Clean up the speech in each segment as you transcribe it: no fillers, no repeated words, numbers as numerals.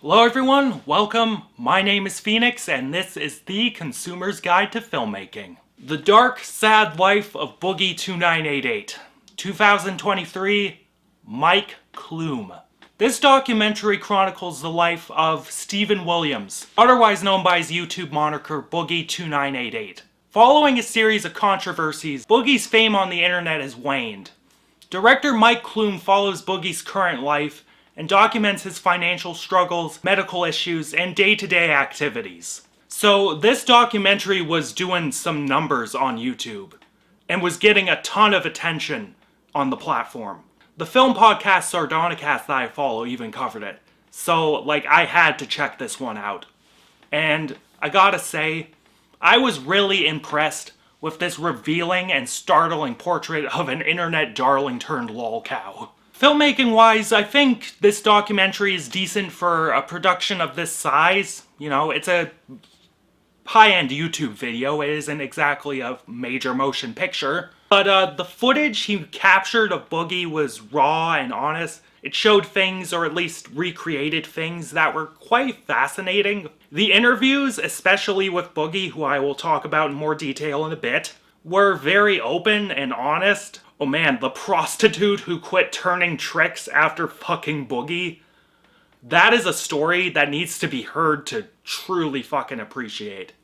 Hello everyone, welcome. My name is Phoenix and this is the Consumer's Guide to Filmmaking. The Dark, Sad Life of Boogie2988. 2023, Mike Klume. This documentary chronicles the life of Stephen Williams, otherwise known by his YouTube moniker Boogie2988. Following a series of controversies, Boogie's fame on the internet has waned. Director Mike Klume follows Boogie's current life and documents his financial struggles, medical issues, and day-to-day activities. So this documentary was doing some numbers on YouTube and was getting a ton of attention on the platform. The film podcast Sardonicast that I follow even covered it. So, I had to check this one out. And I gotta say, I was really impressed with this revealing and startling portrait of an internet darling turned lolcow. Filmmaking-wise, I think this documentary is decent for a production of this size. You know, it's a high-end YouTube video. It isn't exactly a major motion picture. But the footage he captured of Boogie was raw and honest. It showed things, or at least recreated things, that were quite fascinating. The interviews, especially with Boogie, who I will talk about in more detail in a bit, were very open and honest. Oh man, the prostitute who quit turning tricks after fucking Boogie. That is a story that needs to be heard to truly fucking appreciate.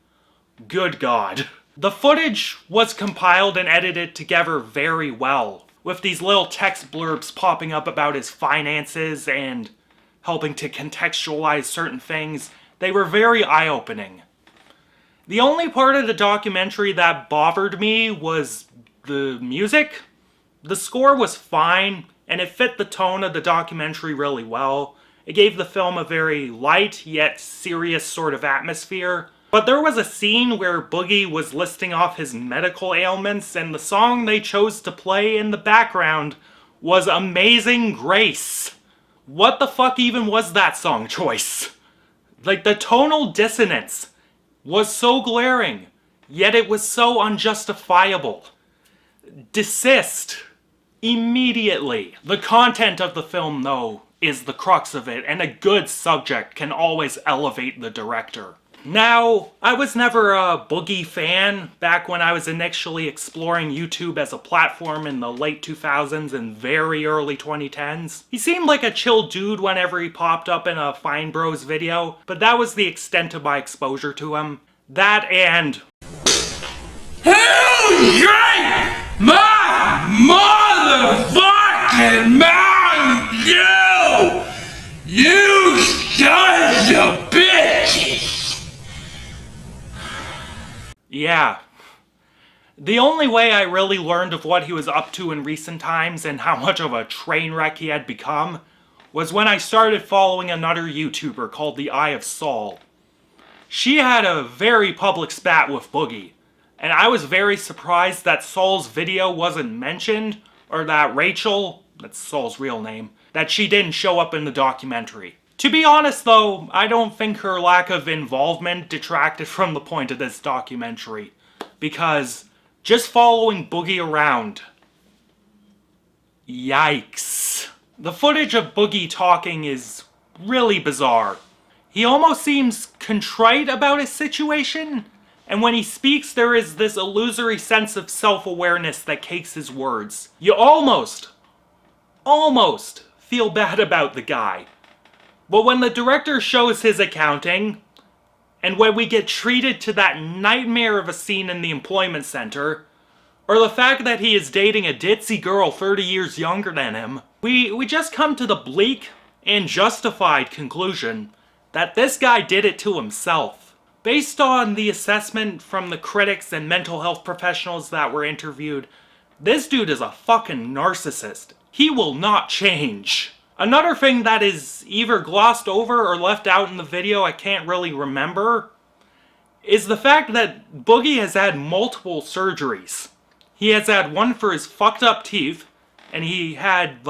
Good God. The footage was compiled and edited together very well, with these little text blurbs popping up about his finances and helping to contextualize certain things. They were very eye-opening. The only part of the documentary that bothered me was the music. The score was fine, and it fit the tone of the documentary really well. It gave the film a very light, yet serious sort of atmosphere. But there was a scene where Boogie was listing off his medical ailments, and the song they chose to play in the background was Amazing Grace. What the fuck even was that song choice? The tonal dissonance was so glaring, yet it was so unjustifiable. Desist. Immediately. The content of the film, though, is the crux of it, and a good subject can always elevate the director. Now, I was never a Boogie fan back when I was initially exploring YouTube as a platform in the late 2000s and very early 2010s. He seemed like a chill dude whenever he popped up in a Fine Bros video, but that was the extent of my exposure to him. That and... Hell yeah! My motherfucking Mountain Dew! You sons of bitches! Yeah. The only way I really learned of what he was up to in recent times and how much of a train wreck he had become was when I started following another YouTuber called the Eye of Saul. She had a very public spat with Boogie, and I was very surprised that Saul's video wasn't mentioned, or that Rachel, that's Saul's real name, that she didn't show up in the documentary. To be honest though, I don't think her lack of involvement detracted from the point of this documentary, because just following Boogie around, yikes. The footage of Boogie talking is really bizarre. He almost seems contrite about his situation, and when he speaks there is this illusory sense of self-awareness that cakes his words. You almost feel bad about the guy. But when the director shows his accounting, and when we get treated to that nightmare of a scene in the employment center, or the fact that he is dating a ditzy girl 30 years younger than him, we just come to the bleak and justified conclusion that this guy did it to himself. Based on the assessment from the critics and mental health professionals that were interviewed, this dude is a fucking narcissist. He will not change. Another thing that is either glossed over or left out in the video, I can't really remember, is the fact that Boogie has had multiple surgeries. He has had one for his fucked up teeth, and he had,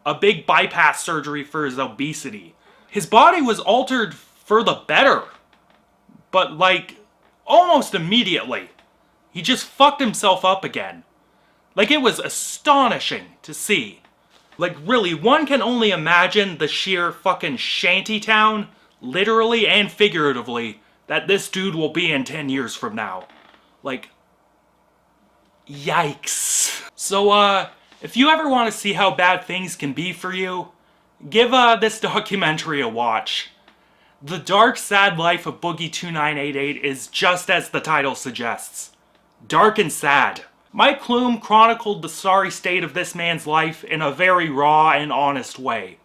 a big bypass surgery for his obesity. His body was altered for the better, but, almost immediately. He just fucked himself up again. It was astonishing to see. Like, really, one can only imagine the sheer fucking shantytown, literally and figuratively, that this dude will be in 10 years from now. Like, yikes. So, if you ever want to see how bad things can be for you, give this documentary a watch. The dark, sad life of Boogie2988 is just as the title suggests. Dark and sad. Mike Clume chronicled the sorry state of this man's life in a very raw and honest way.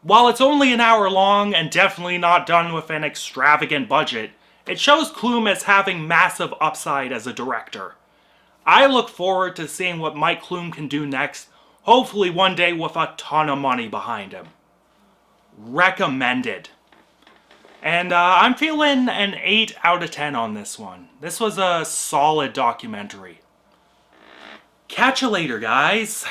While it's only an hour long and definitely not done with an extravagant budget, it shows Clume as having massive upside as a director. I look forward to seeing what Mike Clume can do next, hopefully one day with a ton of money behind him. Recommended. And I'm feeling an 8 out of 10 on this one. This was a solid documentary. Catch you later, guys.